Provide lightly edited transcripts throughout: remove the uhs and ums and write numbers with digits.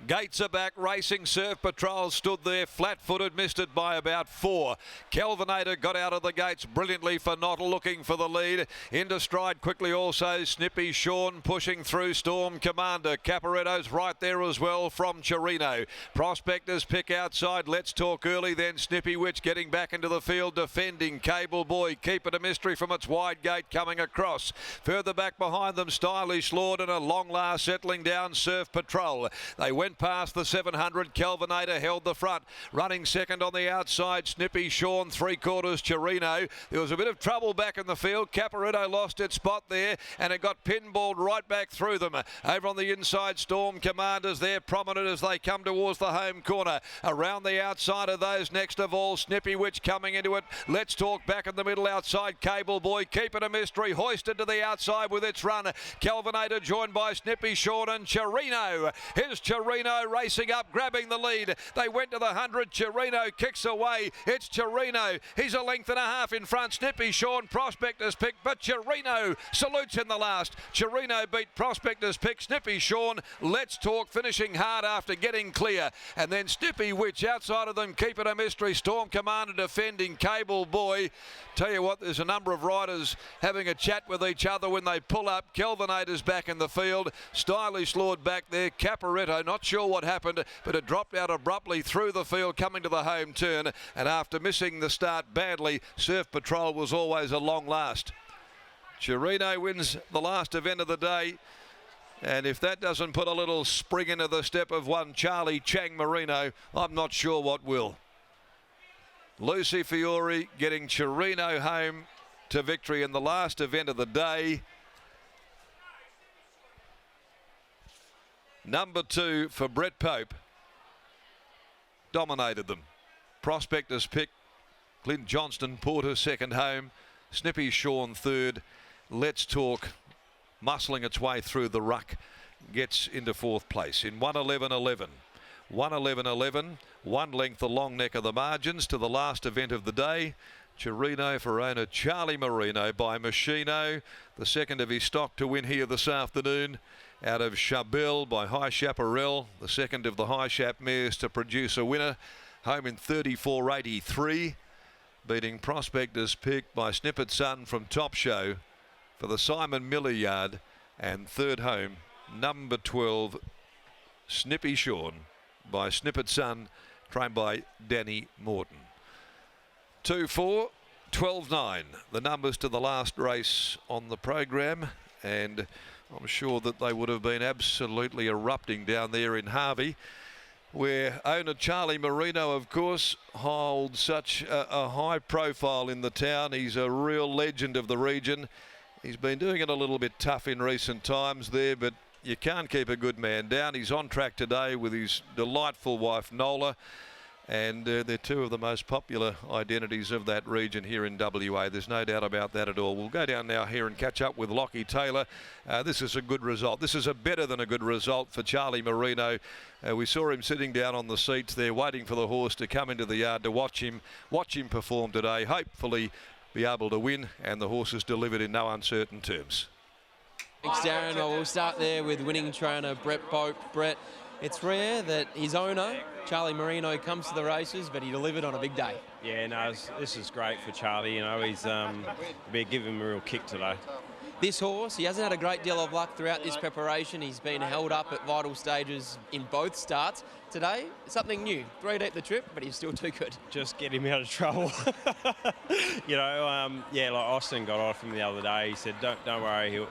Gates are back, Racing Surf Patrol stood there flat-footed, missed it by about 4. Kelvinator got out of the gates brilliantly for Nottle, looking for the lead. Into stride quickly also Snippy Sean pushing through Storm Commander. Caporetto's right there as well from CHARINO. Prospectors pick outside, Let's Talk early, then Snippy Witch getting back into the field, defending Cable Boy. Keep It a Mystery from its wide gate coming across. Further back behind them, Stylish Lord and a long last settling down Surf Patrol. They went past the 700. Kelvinator held the front. Running second on the outside, Snippy Sean, 3/4 CHARINO. There was a bit of trouble back in the field. Caporetto lost its spot there and it got pinballed right back through them. Over on the inside, Storm Commanders there prominent as they come towards the home corner. Around the outside of those, next of all, Snippy Witch coming into it. Let's Talk back in the middle outside. Cable Boy, Keep It a Mystery, hoisted to the outside with its run. Kelvinator joined by Snippy Sean and CHARINO. Here's CHARINO racing up, grabbing the lead. They went to the 100. CHARINO kicks away. It's CHARINO. He's a length and a half in front. Snippy Sean, Prospector's pick, but CHARINO salutes in the last. CHARINO beat Prospector's pick. Snippy Sean, Let's Talk finishing hard after getting clear. And then Snippy Witch outside of them. Keep It a Mystery. Storm Commander defending Cable Boy. Tell you what, there's a number of riders having a chat with each other when they pull up. Kelvinator's back in the field. Stylish Lord back there. Caporetto, not sure what happened, but it dropped out abruptly through the field coming to the home turn. And after missing the start badly, Surf Patrol was always a long last. CHARINO wins the last event of the day. And if that doesn't put a little spring into the step of one Charlie Chang Marino, I'm not sure what will. Lucy Fiore getting CHARINO home to victory in the last event of the day. Number 2 for Brett Pope dominated them. Prospector's pick, Clint Johnston, Porter second home. Snippy Sean third. Let's Talk muscling its way through the ruck gets into 4th place in 1:11.11. 1:11.11, 1 length the long neck of the margins to the last event of the day. CHARINO for owner Charlie Marino by Machino, the second of his stock to win here this afternoon. Out of Chabelle by High Chaparral, the second of the High Chap mares to produce a winner. Home in 34.83, beating Prospector's pick by Snippet Sun from Top Show for the Simon Miller yard. And third home, number 12, Snippy Sean by Snippet Sun, trained by Danny Morton. 2-4, 12-9, the numbers to the last race on the program, and I'm sure that they would have been absolutely erupting down there in Harvey, where owner Charlie Marino, of course, holds such a high profile in the town. He's a real legend of the region. He's been doing it a little bit tough in recent times there, but you can't keep a good man down. He's on track today with his delightful wife Nola, and they're two of the most popular identities of that region here in WA. There's no doubt about that at all. We'll go down now here and catch up with Lockie Taylor. This is a good result. This is a better than a good result for Charlie Marino. We saw him sitting down on the seats there waiting for the horse to come into the yard to watch him perform today. Hopefully be able to win, and the horse is delivered in no uncertain terms. Thanks, Darren. Well, we'll start there with winning trainer Brett Pope. Brett, it's rare that his owner, Charlie Marino, comes to the races, but he delivered on a big day. Yeah, no, this is great for Charlie. You know, he's been giving him a real kick today. This horse, he hasn't had a great deal of luck throughout this preparation. He's been held up at vital stages in both starts. Today, something new. 3 deep the trip, but he's still too good. Just get him out of trouble. You know, yeah, like Austin got off him the other day. He said, "Don't worry,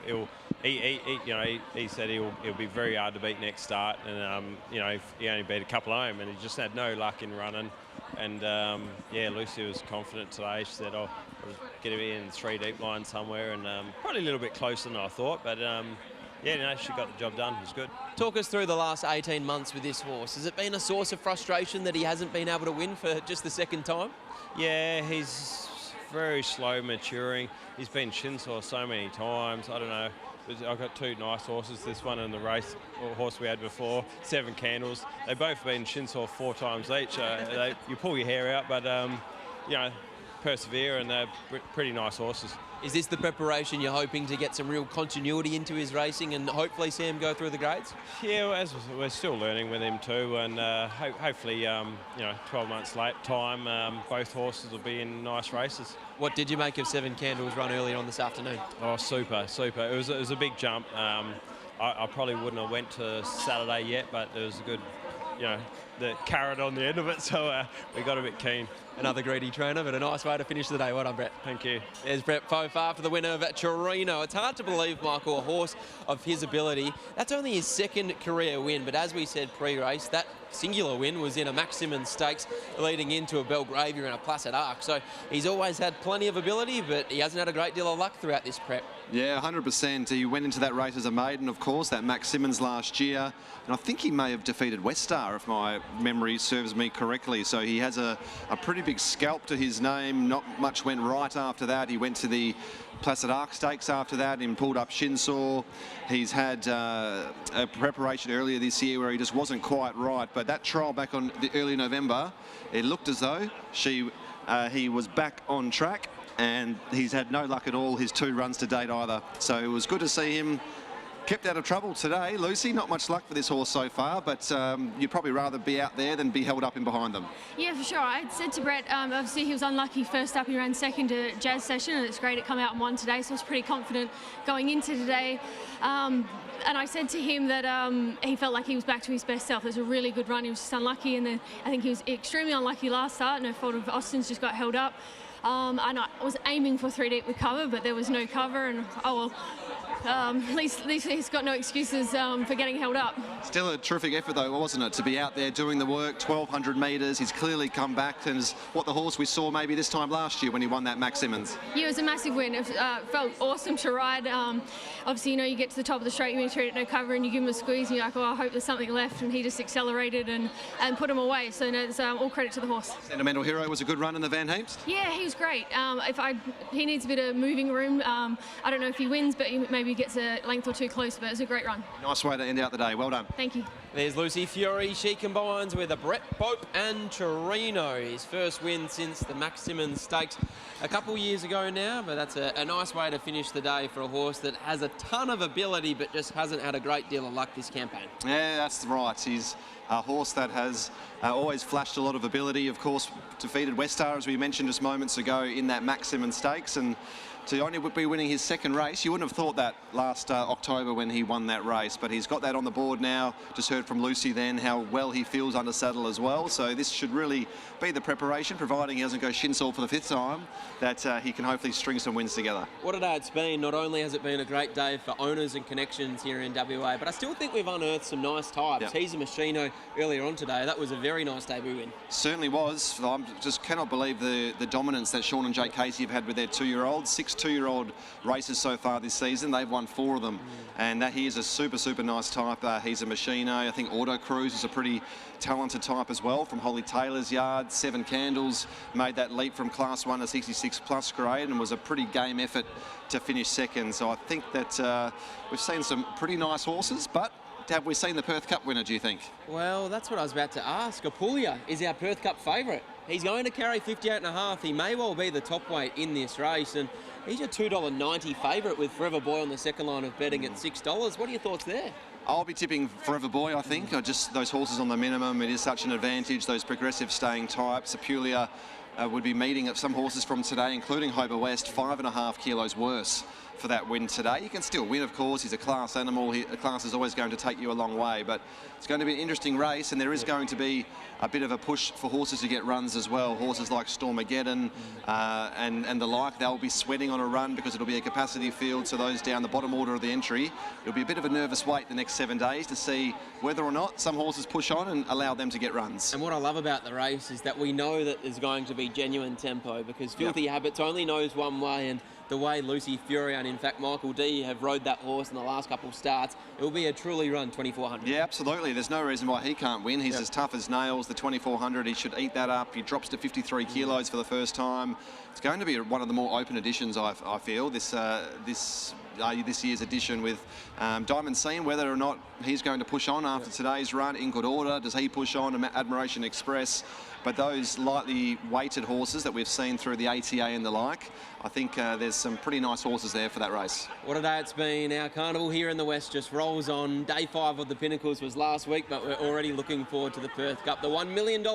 he said he'll be very hard to beat next start." And you know, he only beat a couple home, and he just had no luck in running. And yeah, Lucy was confident today. She said, "Oh, I'll get him in 3 deep line somewhere," and probably a little bit closer than I thought, but. Yeah, no, she got the job done. It was good. Talk us through the last 18 months with this horse. Has it been a source of frustration that he hasn't been able to win for just the second time? Yeah, he's very slow maturing. He's been shin sore so many times. I don't know. I've got 2 nice horses, this one and the race horse we had before, 7 Candles. They've both been shin sore 4 times each. You pull your hair out, but, you know, persevere, and they're pretty nice horses. Is this the preparation you're hoping to get some real continuity into his racing and hopefully see him go through the grades? Yeah, well, as we're still learning with him too, and hopefully, 12 months late time, both horses will be in nice races. What did you make of Seven Candles run earlier on this afternoon? Oh, super. It was a big jump. I probably wouldn't have went to Saturday yet, but it was a good, the carrot on the end of it, so we got a bit keen. Another greedy trainer, but a nice way to finish the day. Well done, Brett. Thank you. There's Brett Pofar for the winner of CHARINO. It's hard to believe, Michael, a horse of his ability. That's only his second career win, but as we said pre-race, that singular win was in a Maximum Stakes leading into a Belgravia and a Placid Arc. So he's always had plenty of ability, but he hasn't had a great deal of luck throughout this prep. Yeah, 100%. He went into that race as a maiden, of course, that Max Simmons last year. And I think he may have defeated West Star, if my memory serves me correctly. So he has a pretty big scalp to his name. Not much went right after that. He went to the Placid Arc Stakes after that and pulled up Shinsaw. He's had a preparation earlier this year where he just wasn't quite right. But that trial back on the early November, it looked as though he was back on track. And he's had no luck at all his 2 runs to date either. So it was good to see him kept out of trouble today. Lucy, not much luck for this horse so far, but you'd probably rather be out there than be held up in behind them. Yeah, for sure. I said to Brett, obviously he was unlucky first up. He ran second to Jazz Session, and it's great it come out and won today, so I was pretty confident going into today. And I said to him that he felt like he was back to his best self. It was a really good run. He was just unlucky, and then I think he was extremely unlucky last start. No fault of Austin's, just got held up. And I was aiming for 3 deep with cover, but there was no cover, and at least he's got no excuses for getting held up. Still a terrific effort though, wasn't it, to be out there doing the work, 1,200 metres. He's clearly come back and is what the horse we saw maybe this time last year when he won that Max Simmons. Yeah, it was a massive win. It felt awesome to ride. Obviously, you get to the top of the straight, you treat it no cover, and you give him a squeeze, and you're like, oh, I hope there's something left, and he just accelerated and put him away. So no, it's all credit to the horse. Sentimental Hero was a good run in the Van Heeps? Yeah, he was great. He needs a bit of moving room. I don't know if he wins, but he maybe gets a length or 2 close, but it was a great run. Nice way to end out the day. Well done. Thank you. There's Lucy Fury. She combines with a Brett Pope and CHARINO. His first win since the Max Simmons Stakes a couple years ago now, but that's a nice way to finish the day for a horse that has a ton of ability but just hasn't had a great deal of luck this campaign. Yeah, that's right. He's a horse that has always flashed a lot of ability. Of course, defeated West Star, as we mentioned just moments ago, in that Max Simmons Stakes, and to only be winning his second race, you wouldn't have thought that last October when he won that race, but he's got that on the board now. Just heard from Lucy then how well he feels under saddle as well, so this should really be the preparation, providing he doesn't go Shinsaw for the 5th time, that he can hopefully string some wins together. What a day it's been. Not only has it been a great day for owners and connections here in WA, but I still think we've unearthed some nice types. Yep. He's a Machino earlier on today. That was a very nice debut win. Certainly was. I just cannot believe the dominance that Sean and Jake Casey have had with their 2-year-olds. 6 2-year-old races so far this season. They've won 4 of them. And that he is a super nice type. He's a Machino. I think Auto Cruise is a pretty talented type as well from Holly Taylor's yard. 7 Candles made that leap from Class 1 to 66 plus grade and was a pretty game effort to finish second. So I think that we've seen some pretty nice horses, but have we seen the Perth Cup winner, do you think? Well, that's what I was about to ask. Apulia is our Perth Cup favourite. He's going to carry 58.5. He may well be the top weight in this race, and he's a $2.90 favourite with Forever Boy on the second line of betting at $6. What are your thoughts there? I'll be tipping Forever Boy, I think. Just those horses on the minimum, it is such an advantage. Those progressive staying types. Apulia would be meeting some horses from today, including Hober West, 5.5 kilos worse for that win today. You can still win, of course. He's a class animal. A class is always going to take you a long way, but it's going to be an interesting race, and there is going to be a bit of a push for horses to get runs as well. Horses like Stormageddon and the like, they'll be sweating on a run because it'll be a capacity field, so those down the bottom order of the entry, it'll be a bit of a nervous wait the next 7 days to see whether or not some horses push on and allow them to get runs. And what I love about the race is that we know that there's going to be genuine tempo, because Filthy Habits only knows one way, and the way Lucy Fury and in fact Michael D have rode that horse in the last couple of starts, it will be a truly run 2400. Yeah, absolutely. There's no reason why he can't win. He's as tough as nails. The 2400, he should eat that up. He drops to 53 kilos for the first time. It's going to be one of the more open editions, I feel. This this year's edition with Diamond Scene, whether or not he's going to push on after today's run in good order. Does he push on? Admiration Express. But those lightly weighted horses that we've seen through the ATA and the like, I think there's some pretty nice horses there for that race. What a day it's been. Our carnival here in the West just rolls on. Day 5 of the Pinnacles was last week, but we're already looking forward to the Perth Cup, the $1 million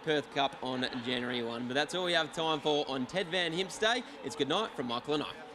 Perth Cup on January 1. But that's all we have time for on Ted Van Himp's Day. It's good night from Michael and I.